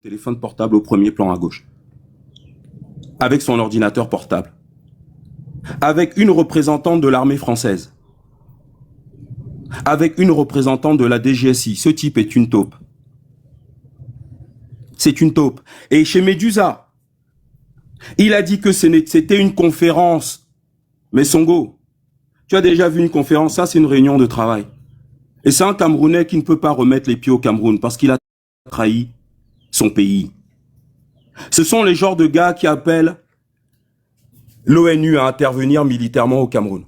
téléphone portable au premier plan à gauche, avec son ordinateur portable, avec une représentante de l'armée française, avec une représentante de la DGSI. Ce type est une taupe. C'est une taupe. Et chez Medusa, il a dit que c'était une conférence. Mais Songo, tu as déjà vu une conférence? Ça, c'est une réunion de travail. Et c'est un Camerounais qui ne peut pas remettre les pieds au Cameroun parce qu'il a trahi son pays. Ce sont les genres de gars qui appellent l'ONU à intervenir militairement au Cameroun.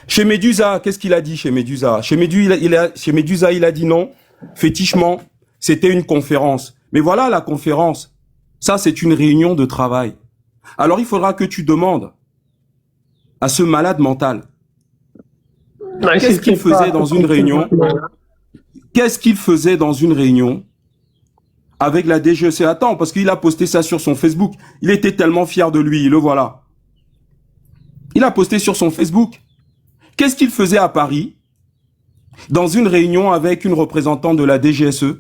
Chez Medusa, qu'est-ce qu'il a dit chez Medusa? Chez Medusa, il a dit non, fétichement, c'était une conférence. Mais voilà la conférence. Ça, c'est une réunion de travail. Alors, il faudra que tu demandes à ce malade mental, qu'est-ce qu'il faisait dans une réunion? Qu'est-ce qu'il faisait dans une réunion avec la DGEC? Attends, parce qu'il a posté ça sur son Facebook. Il était tellement fier de lui, le voilà. Il a posté sur son Facebook. Qu'est-ce qu'il faisait à Paris dans une réunion avec une représentante de la DGSE?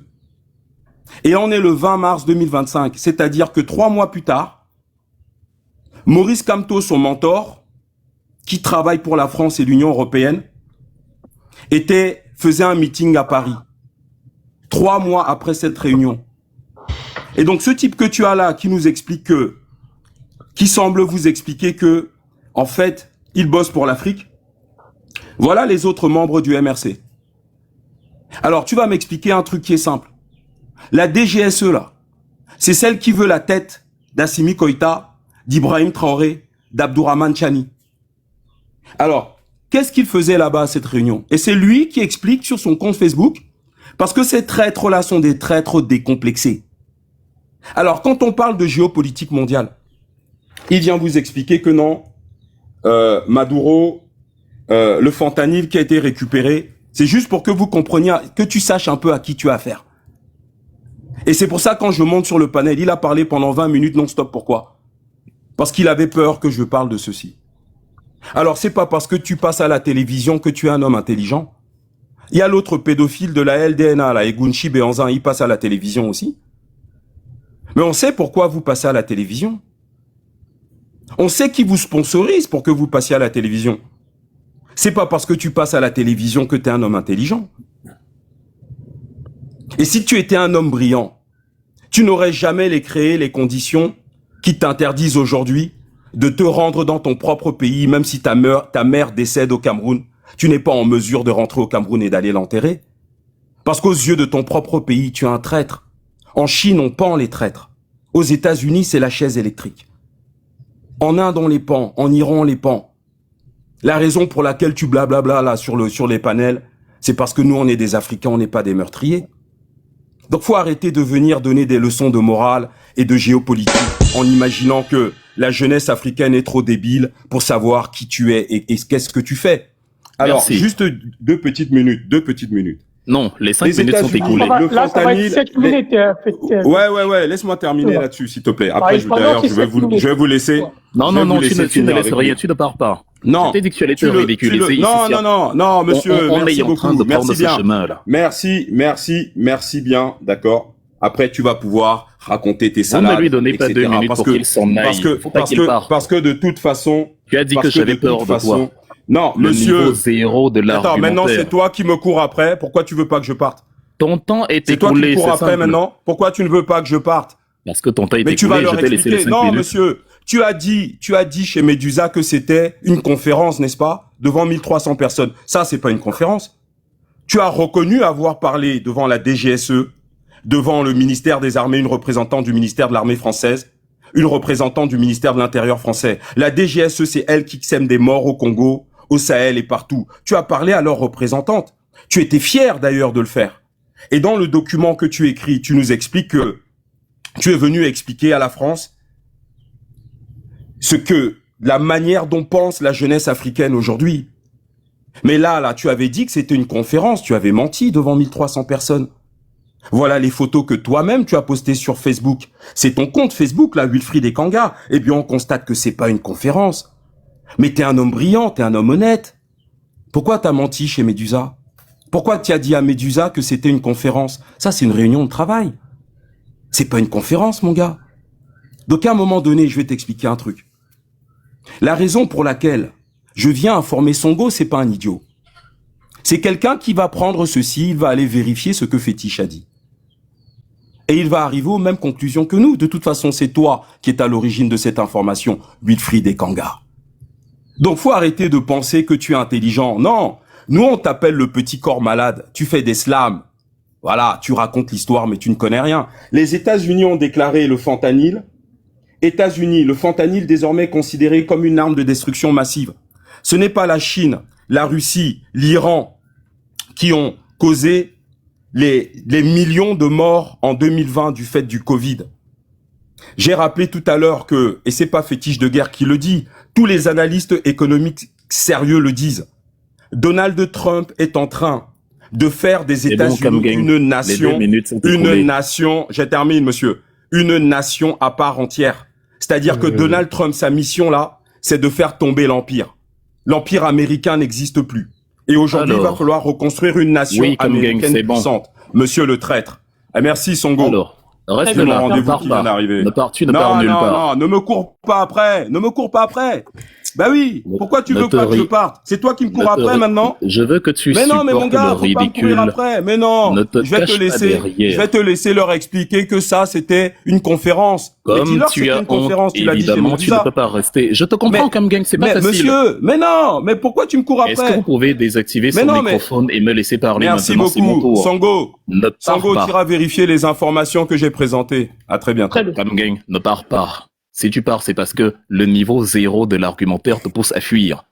Et on est le 20 mars 2025, c'est-à-dire que 3 mois plus tard, Maurice Kamto, son mentor, qui travaille pour la France et l'Union européenne, faisait un meeting à Paris. 3 mois après cette réunion. Et donc ce type que tu as là, qui nous explique qui semble vous expliquer que, en fait, il bosse pour l'Afrique, voilà les autres membres du MRC. Alors tu vas m'expliquer un truc qui est simple. La DGSE là, c'est celle qui veut la tête d'Assimi Koïta, d'Ibrahim Traoré, d'Abdourahmane Chani. Alors, qu'est-ce qu'il faisait là-bas à cette réunion? Et c'est lui qui explique sur son compte Facebook, parce que ces traîtres-là sont des traîtres décomplexés. Alors, quand on parle de géopolitique mondiale, il vient vous expliquer que non, Maduro, le fentanyl qui a été récupéré, c'est juste pour que vous compreniez, que tu saches un peu à qui tu as affaire. Et c'est pour ça, quand je monte sur le panel, il a parlé pendant 20 minutes non-stop. Pourquoi? Parce qu'il avait peur que je parle de ceci. Alors, c'est pas parce que tu passes à la télévision que tu es un homme intelligent. Il y a l'autre pédophile de la LDNA, là, Egunchi Béanzin, il passe à la télévision aussi. Mais on sait pourquoi vous passez à la télévision. On sait qui vous sponsorise pour que vous passiez à la télévision. C'est pas parce que tu passes à la télévision que tu es un homme intelligent. Et si tu étais un homme brillant, tu n'aurais jamais créé les conditions qui t'interdisent aujourd'hui de te rendre dans ton propre pays, même si ta mère décède au Cameroun. Tu n'es pas en mesure de rentrer au Cameroun et d'aller l'enterrer. Parce qu'aux yeux de ton propre pays, tu es un traître. En Chine, on pend les traîtres. Aux États-Unis, c'est la chaise électrique. En Inde, on les pend. En Iran, on les pend. La raison pour laquelle tu blablabla là sur les panels, c'est parce que nous, on est des Africains, on n'est pas des meurtriers. Donc, faut arrêter de venir donner des leçons de morale et de géopolitique en imaginant que la jeunesse africaine est trop débile pour savoir qui tu es et qu'est-ce que tu fais. Alors, Merci. juste deux petites minutes. Non, les 5 minutes sont États-Unis, écoulées. le Là, ça va être fentanyl, 7 minutes. Ouais, laisse-moi terminer Ouais. là-dessus, s'il te plaît. Ouais, Après, pendant d'ailleurs, ces je vais 7 minutes. vous laisser. Non, je vais vous tu laisser ne finir laisses avec rien, vous. tu ne pars pas. Non. Je t'ai dit que tu allais te Tu le- ridiculiser. Non, monsieur, on merci est en train beaucoup. de prendre Merci ce bien. chemin-là. Merci bien, d'accord. Après, tu vas pouvoir raconter tes Vous salades, ne lui donnez pas etc. 2 minutes pour qu'il s'en aille. Faut pas qu'il parte. Parce que de toute façon... Tu as dit que j'avais peur de toi. Non, Le monsieur... niveau zéro de Attends, l'argumentaire. maintenant, c'est toi qui me cours après. Pourquoi tu veux pas que je parte? Ton temps est C'est toi qui me écoulé, cours c'est après simple. maintenant. Pourquoi tu ne veux pas que je parte? Parce que ton temps est Mais tu vas écoulé, leur je t'ai laissé les expliquer. 5 Non, minutes. monsieur, tu as dit chez Medusa que c'était une conférence, n'est-ce pas? Devant 1300 personnes. Ça, c'est pas une conférence. Tu as reconnu avoir parlé devant la DGSE, devant le ministère des Armées, une représentante du ministère de l'Armée française, une représentante du ministère de l'Intérieur français. La DGSE, c'est elle qui sème des morts au Congo, au Sahel et partout. Tu as parlé à leur représentante. Tu étais fier d'ailleurs de le faire. Et dans le document que tu écris, tu nous expliques que tu es venu expliquer à la France la manière dont pense la jeunesse africaine aujourd'hui. Mais là, tu avais dit que c'était une conférence, tu avais menti devant 1300 personnes. Voilà les photos que toi-même tu as postées sur Facebook. C'est ton compte Facebook, là, Wilfried Ekanga. Eh bien, on constate que c'est pas une conférence. Mais t'es un homme brillant, t'es un homme honnête. Pourquoi t'as menti chez Medusa? Pourquoi tu as dit à Medusa que c'était une conférence? Ça, c'est une réunion de travail. C'est pas une conférence, mon gars. Donc à un moment donné, je vais t'expliquer un truc. La raison pour laquelle je viens informer Songo, c'est pas un idiot. C'est quelqu'un qui va prendre ceci, il va aller vérifier ce que Fétiche a dit. Et il va arriver aux mêmes conclusions que nous. De toute façon, c'est toi qui es à l'origine de cette information, Wilfried et Kanga. Donc, faut arrêter de penser que tu es intelligent. Non, nous, on t'appelle le petit corps malade. Tu fais des slams. Voilà, tu racontes l'histoire, mais tu ne connais rien. Les États-Unis ont déclaré le fentanyl. États-Unis, le fentanyl désormais considéré comme une arme de destruction massive. Ce n'est pas la Chine, la Russie, l'Iran qui ont causé les millions de morts en 2020 du fait du Covid. J'ai rappelé tout à l'heure que, et c'est pas Fétiche de guerre qui le dit, tous les analystes économiques sérieux le disent. Donald Trump est en train de faire des États-Unis une nation, je termine monsieur, une nation à part entière. C'est-à-dire que Donald Trump, sa mission là, c'est de faire tomber l'Empire. L'Empire américain n'existe plus. Et aujourd'hui, il va falloir reconstruire une nation américaine puissante. Monsieur le traître. Eh, merci Songo. Alors, reste là, le rendez-vous qui vient d'arriver. Tu ne pars nulle part. Non, ne me cours pas après. Ne me cours pas après. Bah oui, pourquoi tu veux pas que je parte? C'est toi qui me cours après maintenant? Je veux que tu supportes le ridicule. Mais non, mais mon gars, faut pas me courir après. Mais non, je vais te laisser leur expliquer que ça, c'était une conférence. Comme tu as honte, évidemment, tu ne peux pas rester. Je te comprends, comme gang, c'est pas facile. Monsieur, mais non, mais pourquoi tu me cours après? Est-ce que vous pouvez désactiver son microphone et me laisser parler maintenant? Merci beaucoup, Songo. Songo, tu iras vérifier les informations que j'ai présentées. À très bientôt. Comme gang, ne pars pas. Si tu pars, c'est parce que le niveau 0 de l'argumentaire te pousse à fuir.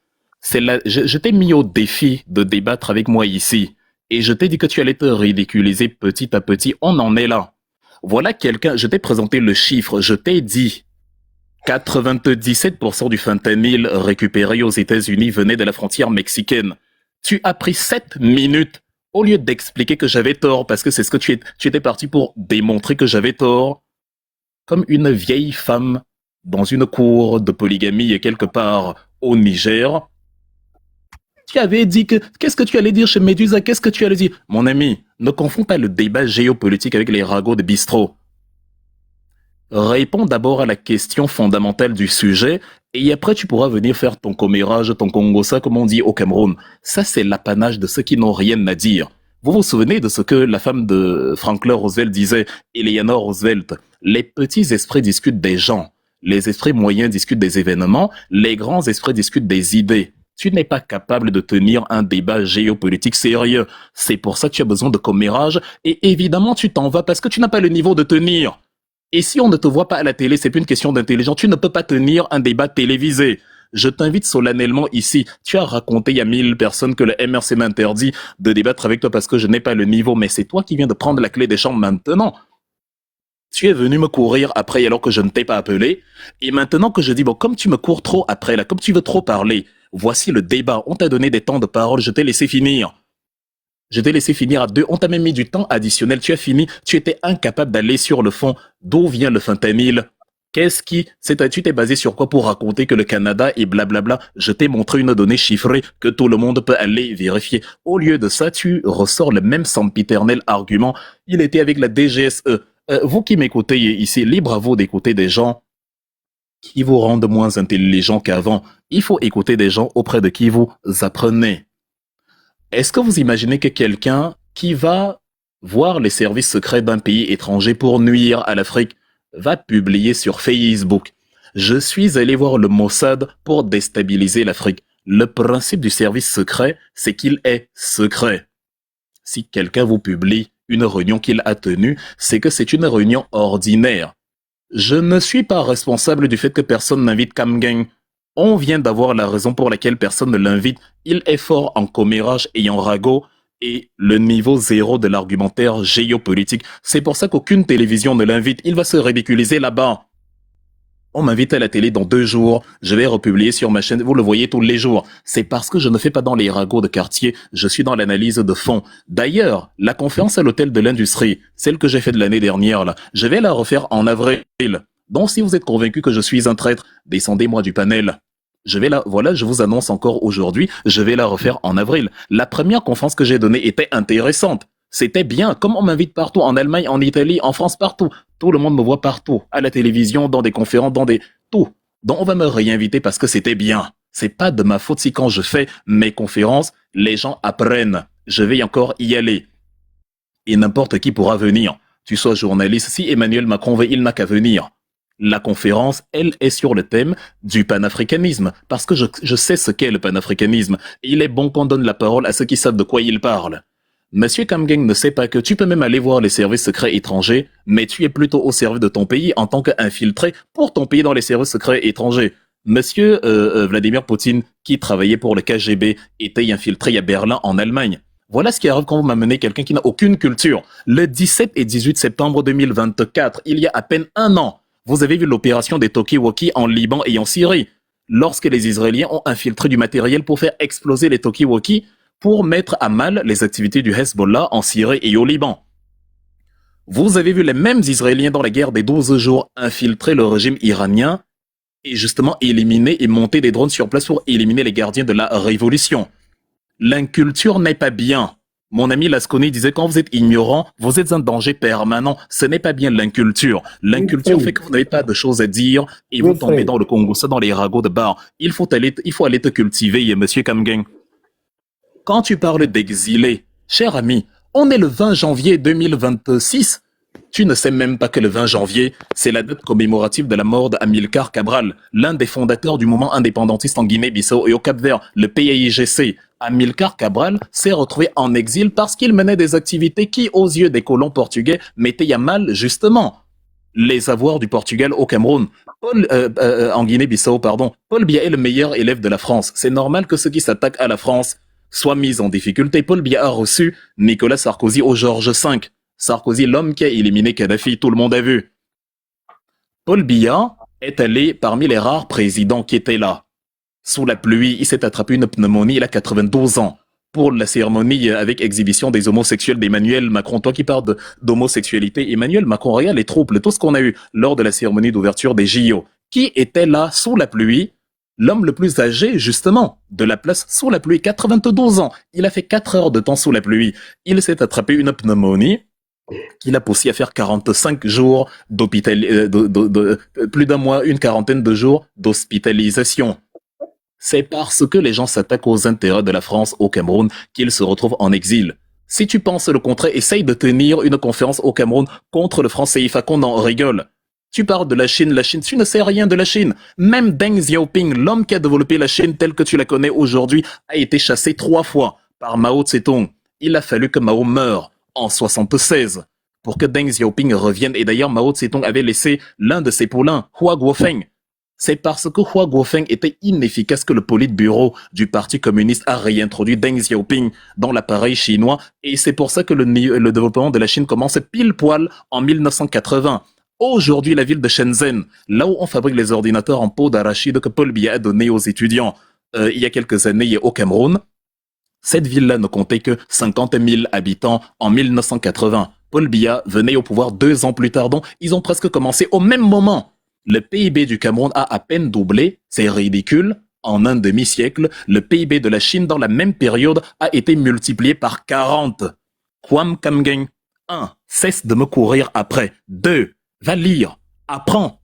Je t'ai mis au défi de débattre avec moi ici. Et je t'ai dit que tu allais te ridiculiser petit à petit. On en est là. Voilà quelqu'un, je t'ai présenté le chiffre. Je t'ai dit 97% du fentanyl récupéré aux États-Unis venait de la frontière mexicaine. Tu as pris 7 minutes au lieu d'expliquer que j'avais tort parce que c'est ce que tu étais parti pour démontrer que j'avais tort. Comme une vieille femme dans une cour de polygamie quelque part au Niger. Tu avais dit que... Qu'est-ce que tu allais dire chez Médusa? Qu'est-ce que tu allais dire? Mon ami, ne confonds pas le débat géopolitique avec les ragots de bistrot. Réponds d'abord à la question fondamentale du sujet et après tu pourras venir faire ton commérage, ton congossa comme on dit au Cameroun. Ça c'est l'apanage de ceux qui n'ont rien à dire. Vous vous souvenez de ce que la femme de Franklin Roosevelt disait, Eleanor Roosevelt? Les petits esprits discutent des gens. Les esprits moyens discutent des événements, les grands esprits discutent des idées. Tu n'es pas capable de tenir un débat géopolitique sérieux. C'est pour ça que tu as besoin de commérage et évidemment tu t'en vas parce que tu n'as pas le niveau de tenir. Et si on ne te voit pas à la télé, c'est plus une question d'intelligence, tu ne peux pas tenir un débat télévisé. Je t'invite solennellement ici. Tu as raconté il y a 1000 personnes que le MRC m'interdit de débattre avec toi parce que je n'ai pas le niveau, mais c'est toi qui viens de prendre la clé des chambres maintenant. Tu es venu me courir après alors que je ne t'ai pas appelé. Et maintenant que je dis, bon, comme tu me cours trop après, là, comme tu veux trop parler, voici le débat. On t'a donné des temps de parole, je t'ai laissé finir. Je t'ai laissé finir à 2. On t'a même mis du temps additionnel. Tu as fini. Tu étais incapable d'aller sur le fond. D'où vient le fentanyl? Tu t'es basé sur quoi pour raconter que le Canada est blablabla? Je t'ai montré une donnée chiffrée que tout le monde peut aller vérifier. Au lieu de ça, tu ressors le même sempiternel argument. Il était avec la DGSE. Vous qui m'écoutez ici, libre à vous d'écouter des gens qui vous rendent moins intelligents qu'avant. Il faut écouter des gens auprès de qui vous apprenez. Est-ce que vous imaginez que quelqu'un qui va voir les services secrets d'un pays étranger pour nuire à l'Afrique va publier sur Facebook: je suis allé voir le Mossad pour déstabiliser l'Afrique. Le principe du service secret, c'est qu'il est secret. Si quelqu'un vous publie une réunion qu'il a tenue, c'est que c'est une réunion ordinaire. Je ne suis pas responsable du fait que personne n'invite Kamgang. On vient d'avoir la raison pour laquelle personne ne l'invite. Il est fort en commérage et en ragot et le niveau 0 de l'argumentaire géopolitique. C'est pour ça qu'aucune télévision ne l'invite. Il va se ridiculiser là-bas. On m'invite à la télé dans 2 jours. Je vais republier sur ma chaîne. Vous le voyez tous les jours. C'est parce que je ne fais pas dans les ragots de quartier. Je suis dans l'analyse de fond. D'ailleurs, la conférence à l'hôtel de l'industrie, celle que j'ai faite l'année dernière, là, je vais la refaire en avril. Donc, si vous êtes convaincu que je suis un traître, descendez-moi du panel. Voilà, je vous annonce encore aujourd'hui, je vais la refaire en avril. La première conférence que j'ai donnée était intéressante. C'était bien, comme on m'invite partout, en Allemagne, en Italie, en France, partout. Tout le monde me voit partout, à la télévision, dans des conférences, dans des... Tout. Donc on va me réinviter parce que c'était bien. C'est pas de ma faute si quand je fais mes conférences, les gens apprennent. Je vais encore y aller. Et n'importe qui pourra venir. Tu sois journaliste, si Emmanuel Macron veut, il n'a qu'à venir. La conférence, elle, est sur le thème du panafricanisme, parce que je sais ce qu'est le panafricanisme. Il est bon qu'on donne la parole à ceux qui savent de quoi ils parlent. Monsieur Kamgeng ne sait pas que tu peux même aller voir les services secrets étrangers, mais tu es plutôt au service de ton pays en tant qu'infiltré pour ton pays dans les services secrets étrangers. Monsieur Vladimir Poutine, qui travaillait pour le KGB, était infiltré à Berlin, en Allemagne. Voilà ce qui arrive quand vous m'amenez quelqu'un qui n'a aucune culture. Le 17 et 18 septembre 2024, il y a à peine un an, vous avez vu l'opération des Talkie-Walkie en Liban et en Syrie. Lorsque les Israéliens ont infiltré du matériel pour faire exploser les Talkie-Walkie, pour mettre à mal les activités du Hezbollah en Syrie et au Liban. Vous avez vu les mêmes Israéliens dans la guerre des 12 jours infiltrer le régime iranien et justement éliminer et monter des drones sur place pour éliminer les gardiens de la révolution. L'inculture n'est pas bien. Mon ami Lasconi disait quand vous êtes ignorant, vous êtes un danger permanent. Ce n'est pas bien l'inculture. L'inculture fait que vous n'avez pas de choses à dire et vous tombez dans le Congo, ça dans les ragots de bar. Il faut aller te cultiver, monsieur Kamgeng. Quand tu parles d'exilés, cher ami, on est le 20 janvier 2026. Tu ne sais même pas que le 20 janvier, c'est la date commémorative de la mort d'Amilcar Cabral, l'un des fondateurs du mouvement indépendantiste en Guinée-Bissau et au Cap-Vert, le PAIGC. Amilcar Cabral s'est retrouvé en exil parce qu'il menait des activités qui, aux yeux des colons portugais, mettaient à mal, justement, les avoirs du Portugal au Cameroun. En Guinée-Bissau, Paul Biya est le meilleur élève de la France. C'est normal que ceux qui s'attaquent à la France soient mis en difficulté. Paul Biya a reçu Nicolas Sarkozy au Georges V. Sarkozy, l'homme qui a éliminé Kadhafi, tout le monde a vu. Paul Biya est allé parmi les rares présidents qui étaient là. Sous la pluie, il s'est attrapé une pneumonie, il a 92 ans. Pour la cérémonie avec exhibition des homosexuels d'Emmanuel Macron, toi qui parles d'homosexualité, Emmanuel Macron, regarde les troubles, tout ce qu'on a eu lors de la cérémonie d'ouverture des JO. Qui était là sous la pluie? L'homme le plus âgé, justement, de la place sous la pluie, 92 ans. Il a fait 4 heures de temps sous la pluie. Il s'est attrapé une pneumonie qu'il a poussé à faire 45 jours d'hôpital, plus d'un mois, une quarantaine de jours d'hospitalisation. C'est parce que les gens s'attaquent aux intérêts de la France au Cameroun qu'ils se retrouvent en exil. Si tu penses le contraire, essaye de tenir une conférence au Cameroun contre le franc CFA, qu'on en rigole. Tu parles de la Chine, tu ne sais rien de la Chine. Même Deng Xiaoping, l'homme qui a développé la Chine telle que tu la connais aujourd'hui, a été chassé 3 fois par Mao Tse-tung. Il a fallu que Mao meure en 76 pour que Deng Xiaoping revienne. Et d'ailleurs, Mao Tse-tung avait laissé l'un de ses poulains, Hua Guofeng. C'est parce que Hua Guofeng était inefficace que le politburo du Parti communiste a réintroduit Deng Xiaoping dans l'appareil chinois. Et c'est pour ça que le développement de la Chine commence pile poil en 1980. Aujourd'hui, la ville de Shenzhen, là où on fabrique les ordinateurs en peau d'arachide que Paul Biya a donné aux étudiants il y a quelques années au Cameroun, cette ville-là ne comptait que 50 000 habitants en 1980. Paul Biya venait au pouvoir 2 ans plus tard, donc ils ont presque commencé au même moment. Le PIB du Cameroun a à peine doublé, c'est ridicule. En un demi-siècle, le PIB de la Chine dans la même période a été multiplié par 40. Kwam Kamgeng, 1. Cesse de me courir après. 2. Va lire, apprends.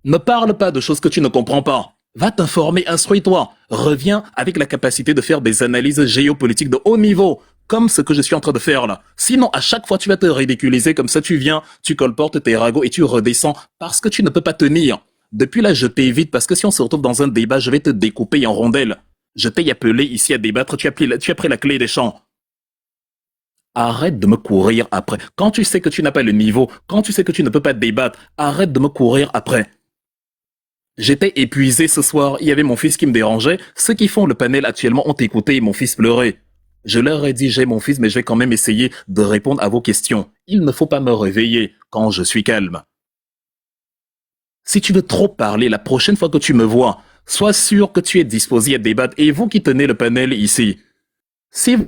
Ne parle pas de choses que tu ne comprends pas. Va t'informer, instruis-toi. Reviens avec la capacité de faire des analyses géopolitiques de haut niveau, comme ce que je suis en train de faire là. Sinon, à chaque fois, tu vas te ridiculiser comme ça, tu viens, tu colportes tes ragots et tu redescends parce que tu ne peux pas tenir. Depuis là, je t'évite parce que si on se retrouve dans un débat, je vais te découper en rondelles. Je t'ai appelé ici à débattre, tu as pris la clé des champs. Arrête de me courir après. Quand tu sais que tu n'as pas le niveau, quand tu sais que tu ne peux pas débattre, arrête de me courir après. J'étais épuisé ce soir, il y avait mon fils qui me dérangeait. Ceux qui font le panel actuellement ont écouté et mon fils pleurait. Je leur ai dit, j'ai mon fils, mais je vais quand même essayer de répondre à vos questions. Il ne faut pas me réveiller quand je suis calme. Si tu veux trop parler la prochaine fois que tu me vois, sois sûr que tu es disposé à débattre. Et vous qui tenez le panel ici, si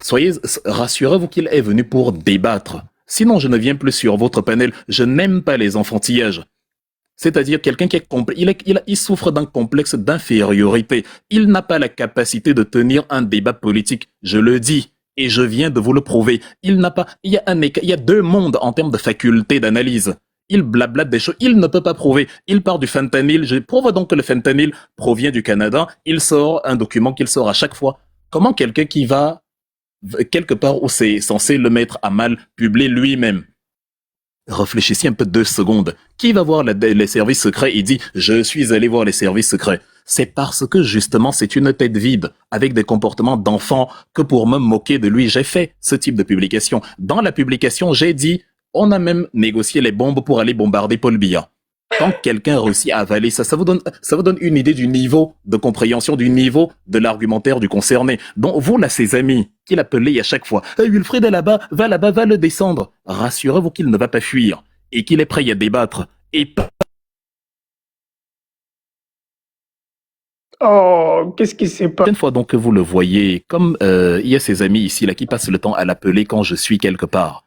soyez rassurez-vous qu'il est venu pour débattre. Sinon, je ne viens plus sur votre panel. Je n'aime pas les enfantillages. C'est-à-dire quelqu'un qui est il souffre d'un complexe d'infériorité. Il n'a pas la capacité de tenir un débat politique. Je le dis. Et je viens de vous le prouver. Il n'a pas, il y a deux mondes en termes de faculté d'analyse. Il blablate des choses, il ne peut pas prouver. Il part du fentanyl, je prouve donc que le fentanyl provient du Canada. Il sort un document qu'il sort à chaque fois. Comment quelqu'un qui va quelque part où c'est censé le mettre à mal publier lui-même? Réfléchissez un peu 2 secondes. Qui va voir les services secrets et dit « Je suis allé voir les services secrets ». C'est parce que justement c'est une tête vide, avec des comportements d'enfant, que pour me moquer de lui, j'ai fait ce type de publication. Dans la publication, j'ai dit « On a même négocié les bombes pour aller bombarder Paul Biya ». Quand quelqu'un réussit à avaler ça, ça vous donne une idée du niveau de compréhension, du niveau de l'argumentaire du concerné. Donc vous, là, ses amis, qu'il appelait à chaque fois, hey, « Wilfried est là-bas, va le descendre ». Rassurez-vous qu'il ne va pas fuir et qu'il est prêt à débattre. Et pas Oh, qu'est-ce qui s'est passé? une fois donc que vous le voyez, comme il y a ses amis ici là qui passent le temps à l'appeler quand je suis quelque part,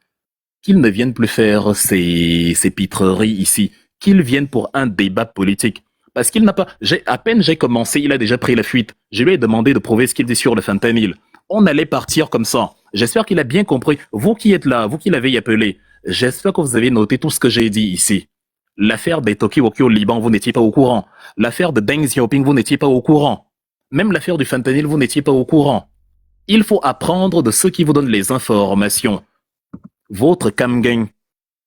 qu'ils ne viennent plus faire ces pitreries ici, qu'ils viennent pour un débat politique. Parce qu'il n'a pas, à peine j'ai commencé, il a déjà pris la fuite. Je lui ai demandé de prouver ce qu'il dit sur le fentanyl. On allait partir comme ça. J'espère qu'il a bien compris. Vous qui êtes là, vous qui l'avez appelé, j'espère que vous avez noté tout ce que j'ai dit ici. L'affaire des Tokiwoki au Liban, vous n'étiez pas au courant. L'affaire de Deng Xiaoping, vous n'étiez pas au courant. Même l'affaire du fentanyl, vous n'étiez pas au courant. Il faut apprendre de ceux qui vous donnent les informations. Votre Kamgang,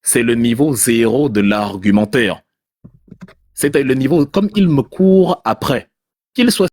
c'est le niveau 0 de l'argumentaire. C'est le niveau comme il me court après. Qu'il soit